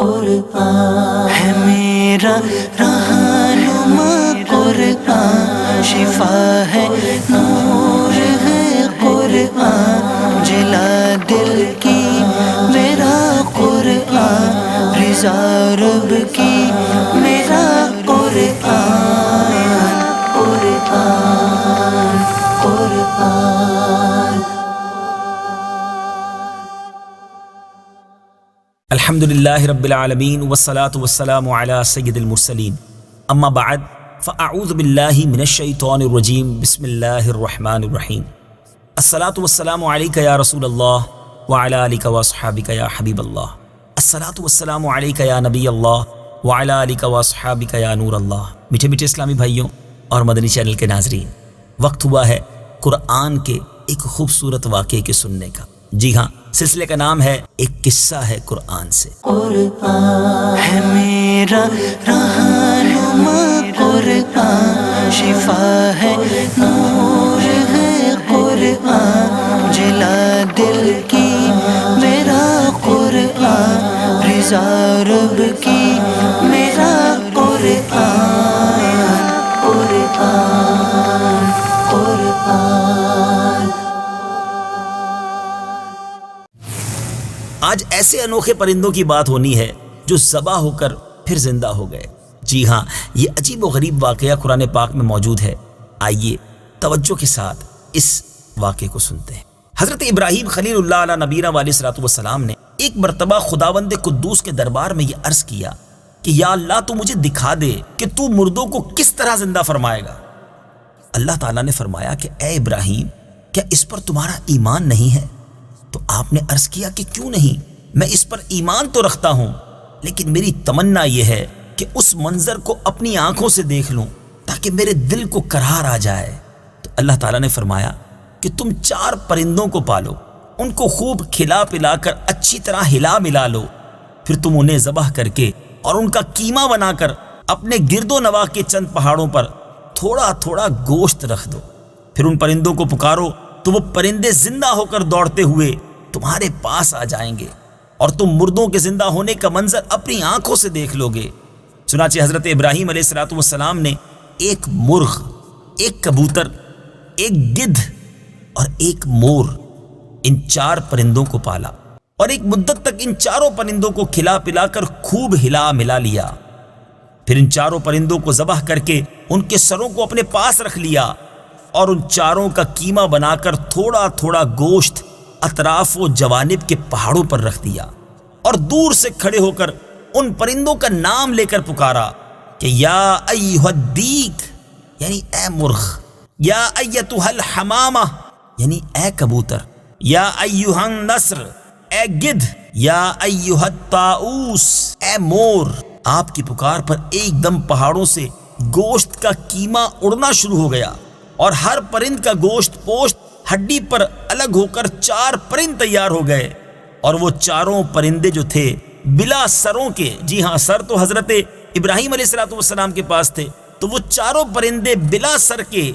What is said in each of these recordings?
قرآن ہے میرا رہنما قرآن، شفا ہے نور ہے قرآن، جلا دل کی میرا قرآن، رضا رب کی میرا قرآن، قرآن قرآن۔ الحمدللہ رب العالمین والصلاة والسلام علی سید المرسلین، اما بعد فاعوذ باللہ من الشیطان الرجیم، بسم اللہ الرحمن الرحیم۔ الصلاة والسلام علیک یا رسول اللہ وعلی آلک واصحابک یا حبیب اللہ، الصلاة والسلام علیک یا نبی اللہ وعلی آلک واصحابک یا نور اللہ۔ میٹھے میٹھے اسلامی بھائیوں اور مدنی چینل کے ناظرین، وقت ہوا ہے قرآن کے ایک خوبصورت واقعے کے سننے کا۔ جی ہاں، سلسلے کا نام ہے ایک قصہ ہے قرآن سے۔ قرآن ہے میرا رہنما قرآن، شفا ہے نور ہے قرآن، جلا دل کی میرا قرآن، رضا رب کی میرا قرآن، قرآن قرآن۔ آج ایسے انوکھے پرندوں کی بات ہونی ہے جو ذبح ہو کر پھر زندہ ہو گئے۔ جی ہاں، یہ عجیب و غریب واقعہ قرآن پاک میں موجود ہے۔ آئیے توجہ کے ساتھ اس واقعے کو سنتے ہیں۔ حضرت ابراہیم خلیل اللہ علیہ نبینا علیہ الصلوۃ والسلام نے ایک مرتبہ خداوند قدوس کے دربار میں یہ عرض کیا کہ یا اللہ تو مجھے دکھا دے کہ تو مردوں کو کس طرح زندہ فرمائے گا۔ اللہ تعالیٰ نے فرمایا کہ اے ابراہیم، کیا اس پر تمہارا ایمان نہیں ہے؟ تو آپ نے عرض کیا کہ کیوں نہیں، میں اس پر ایمان تو رکھتا ہوں، لیکن میری تمنا یہ ہے کہ اس منظر کو اپنی آنکھوں سے دیکھ لوں تاکہ میرے دل کو قرار آ جائے۔ تو اللہ تعالیٰ نے فرمایا کہ تم 4 پرندوں کو پالو، ان کو خوب کھلا پلا کر اچھی طرح ہلا ملا لو، پھر تم انہیں ذبح کر کے اور ان کا قیمہ بنا کر اپنے گرد و نواح کے چند پہاڑوں پر تھوڑا تھوڑا گوشت رکھ دو، پھر ان پرندوں کو پکارو تو وہ پرندے زندہ ہو کر دوڑتے ہوئے تمہارے پاس آ جائیں گے اور تم مردوں کے زندہ ہونے کا منظر اپنی آنکھوں سے دیکھ لو گے۔ چنانچہ حضرت ابراہیم علیہ الصلوۃ والسلام نے ایک مرغ، ایک کبوتر، ایک گدھ اور ایک مور، ان 4 پرندوں کو پالا اور ایک مدت تک ان 4 پرندوں کو کھلا پلا کر خوب ہلا ملا لیا، پھر ان 4 پرندوں کو ذبح کر کے ان کے سروں کو اپنے پاس رکھ لیا اور ان 4 کا قیمہ بنا کر تھوڑا تھوڑا گوشت اطراف و جوانب کے پہاڑوں پر رکھ دیا، اور دور سے کھڑے ہو کر ان پرندوں کا نام لے کر پکارا کہ یا ایھا الدیک یعنی اے مرغ، یا ایتھا الحمامہ یعنی اے کبوتر، یا ایھا النسر اے گدھ، یا ایھا الطاؤس اے مور۔ آپ کی پکار پر ایک دم پہاڑوں سے گوشت کا قیمہ اڑنا شروع ہو گیا اور ہر پرند کا گوشت پوشت ہڈی پر الگ ہو کر 4 پرند تیار ہو گئے، اور وہ 4 پرندے جو تھے بلا سروں کے، جی ہاں سر تو حضرت ابراہیم علیہ الصلوۃ والسلام کے پاس تھے، تو وہ 4 پرندے بلا سر کے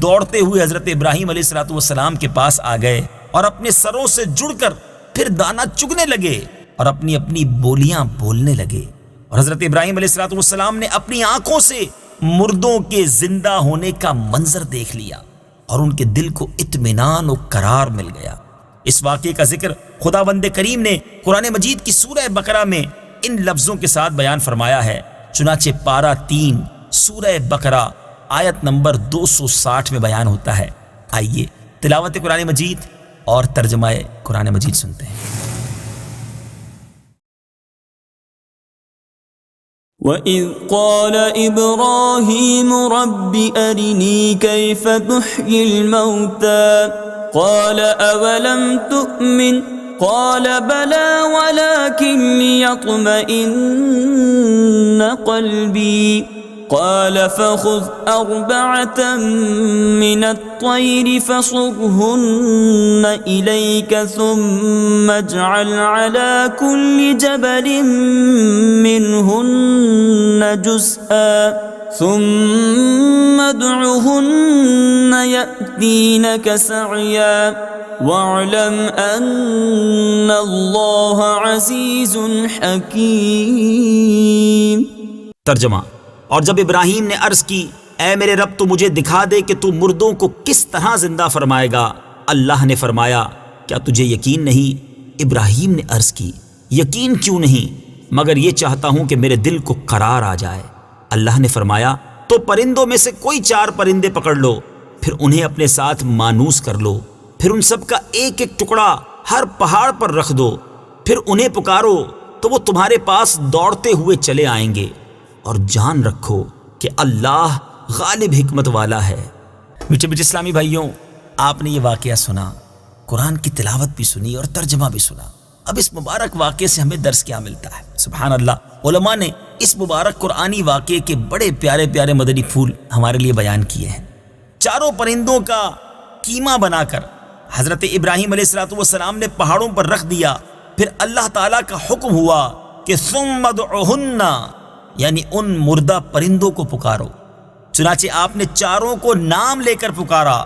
دوڑتے ہوئے حضرت ابراہیم علیہ الصلوۃ والسلام کے پاس آ گئے اور اپنے سروں سے جڑ کر پھر دانہ چگنے لگے اور اپنی اپنی بولیاں بولنے لگے، اور حضرت ابراہیم علیہ الصلوۃ والسلام نے اپنی آنکھوں سے مردوں کے زندہ ہونے کا منظر دیکھ لیا اور ان کے دل کو اطمینان و قرار مل گیا۔ اس واقعے کا ذکر خداوند کریم نے قرآن مجید کی سورہ بقرہ میں ان لفظوں کے ساتھ بیان فرمایا ہے۔ چنانچہ پارہ 3 سورہ بقرہ آیت نمبر 260 میں بیان ہوتا ہے۔ آئیے تلاوت قرآن مجید اور ترجمہ قرآن مجید سنتے ہیں۔ وَإِذْ قَالَ إِبْرَاهِيمُ رَبِّ أَرِنِي كَيْفَ تُحْيِي الْمَوْتَى قَالَ أَوَلَمْ تُؤْمِنْ قَالَ بَلَى وَلَكِنْ لِيَطْمَئِنَّ قَلْبِي قال فخذ 4 من الطير فصرهن إليك ثم اجعل على كل جبل منهن جزءا ثم ادعهن يأتينك سعيا واعلم أن الله عزيز حكيم۔ ترجمہ: اور جب ابراہیم نے عرض کی اے میرے رب تو مجھے دکھا دے کہ تو مردوں کو کس طرح زندہ فرمائے گا، اللہ نے فرمایا کیا تجھے یقین نہیں؟ ابراہیم نے عرض کی یقین کیوں نہیں، مگر یہ چاہتا ہوں کہ میرے دل کو قرار آ جائے۔ اللہ نے فرمایا تو پرندوں میں سے کوئی 4 پرندے پکڑ لو، پھر انہیں اپنے ساتھ مانوس کر لو، پھر ان سب کا ایک ایک ٹکڑا ہر پہاڑ پر رکھ دو، پھر انہیں پکارو تو وہ تمہارے پاس دوڑتے ہوئے چلے آئیں گے، اور جان رکھو کہ اللہ غالب حکمت والا ہے۔ میٹھے میٹھے اسلامی بھائیوں، آپ نے یہ واقعہ سنا، قرآن کی تلاوت بھی سنی اور ترجمہ بھی سنا۔ اب اس مبارک واقعے سے ہمیں درس کیا ملتا ہے؟ سبحان اللہ، علماء نے اس مبارک قرآنی واقعے کے بڑے پیارے پیارے مدنی پھول ہمارے لیے بیان کیے ہیں۔ 4 پرندوں کا کیما بنا کر حضرت ابراہیم علیہ السلام نے پہاڑوں پر رکھ دیا، پھر اللہ تعالیٰ کا حکم ہوا کہ ثم ادعہن، یعنی ان مردہ پرندوں کو پکارو۔ چنانچہ آپ نے 4 کو نام لے کر پکارا۔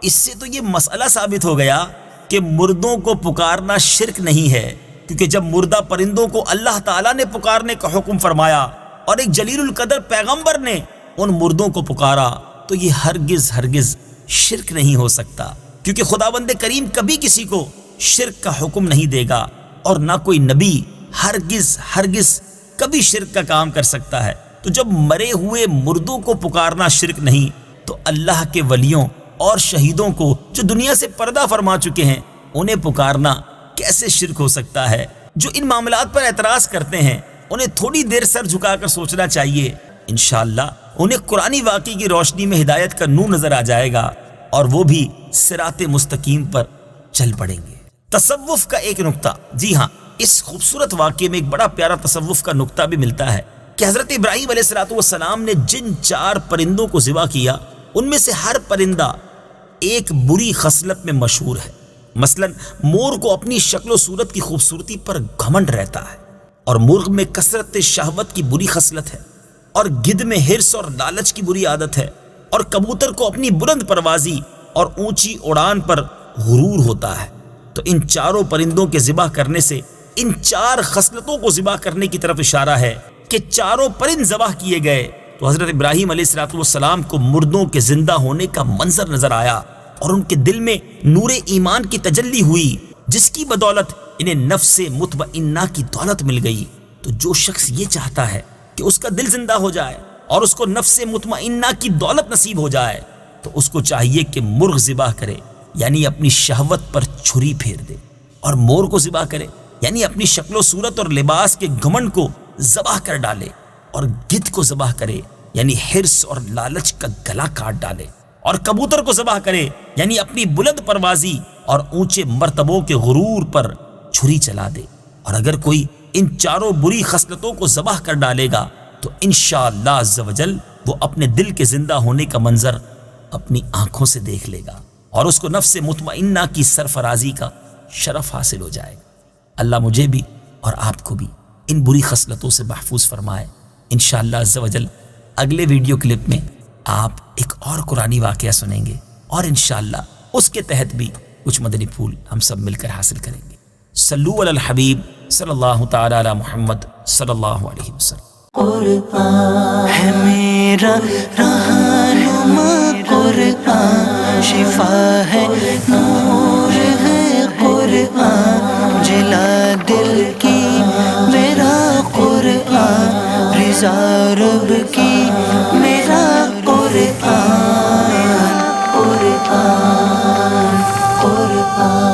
اس سے تو یہ مسئلہ ثابت ہو گیا کہ مردوں کو پکارنا شرک نہیں ہے، کیونکہ جب مردہ پرندوں کو اللہ تعالیٰ نے پکارنے کا حکم فرمایا اور ایک جلیل القدر پیغمبر نے ان مردوں کو پکارا تو یہ ہرگز ہرگز شرک نہیں ہو سکتا، کیونکہ خداوند کریم کبھی کسی کو شرک کا حکم نہیں دے گا، اور نہ کوئی نبی ہرگز ہرگز کبھی شرک کا کام کر سکتا ہے۔ تو جب مرے ہوئے مردوں کو پکارنا شرک نہیں، تو اللہ کے ولیوں اور شہیدوں کو جو دنیا سے پردہ فرما چکے ہیں انہیں پکارنا کیسے شرک ہو سکتا ہے؟ جو ان معاملات پر اعتراض کرتے ہیں انہیں تھوڑی دیر سر جھکا کر سوچنا چاہیے، انشاءاللہ انہیں قرآنی واقعے کی روشنی میں ہدایت کا نور نظر آ جائے گا، اور وہ بھی صراط مستقیم پر چل پڑیں گے۔ تصوف کا ایک نقطہ، جی ہاں، اس خوبصورت واقعے میں ایک بڑا پیارا تصوف کا نقطہ بھی ملتا ہے کہ حضرت ابراہیم علیہ السلام نے جن 4 پرندوں کو ذبح کیا ان میں سے ہر پرندہ ایک بری خصلت میں مشہور ہے۔ مثلا مور کو اپنی شکل و صورت کی خوبصورتی پر گھمنڈ رہتا ہے، اور مرغ میں کثرت شہوت کی بری خصلت ہے، اور گدھ میں حرص اور لالچ کی بری عادت ہے، اور کبوتر کو اپنی بلند پروازی اور اونچی اڑان پر غرور ہوتا ہے۔ تو ان 4 پرندوں کے ذبح کرنے سے ان 4 خصلتوں کو ذبح کرنے کی طرف اشارہ ہے کہ 4 پرند ذبح کیے گئے تو حضرت ابراہیم علیہ السلام کو مردوں کے زندہ ہونے کا منظر نظر آیا، اور ان کے دل میں نور ایمان کی تجلی ہوئی، جس کی بدولت انہیں نفس مطمئنہ کی دولت مل گئی۔ تو جو شخص یہ چاہتا ہے کہ اس کا دل زندہ ہو جائے اور اس کو نفس مطمئنہ کی دولت نصیب ہو جائے، تو اس کو چاہیے کہ مرغ ذبح کرے، یعنی اپنی شہوت پر چھری پھیر دے، اور مور کو ذبح کرے، یعنی اپنی شکل و صورت اور لباس کے گھمنڈ کو ذبح کر ڈالے، اور گدھ کو ذبح کرے، یعنی حرص اور لالچ کا گلا کاٹ ڈالے، اور کبوتر کو ذبح کرے، یعنی اپنی بلند پروازی اور اونچے مرتبوں کے غرور پر چھری چلا دے۔ اور اگر کوئی ان 4 بری خصلتوں کو ذبح کر ڈالے گا تو انشاءاللہ عز و جل وہ اپنے دل کے زندہ ہونے کا منظر اپنی آنکھوں سے دیکھ لے گا، اور اس کو نفس مطمئنہ کی سرفرازی کا شرف حاصل ہو جائے گا۔ اللہ مجھے بھی اور آپ کو بھی ان بری خصلتوں سے محفوظ فرمائے۔ انشاءاللہ عز و جل اگلے ویڈیو کلپ میں آپ ایک اور قرآنی واقعہ سنیں گے، اور انشاءاللہ اس کے تحت بھی کچھ مدنی پھول ہم سب مل کر حاصل کریں گے۔ صلو علی الحبیب صلی اللہ تعالی علی محمد صلی اللہ علیہ وسلم۔ قرآن ہے میرا رہنما، قرآن شفا ہے، نور ہے قرآن، جلا دل کی میرا قرآن، رضا رب کی میرا قرآن، قرآن، قرآن۔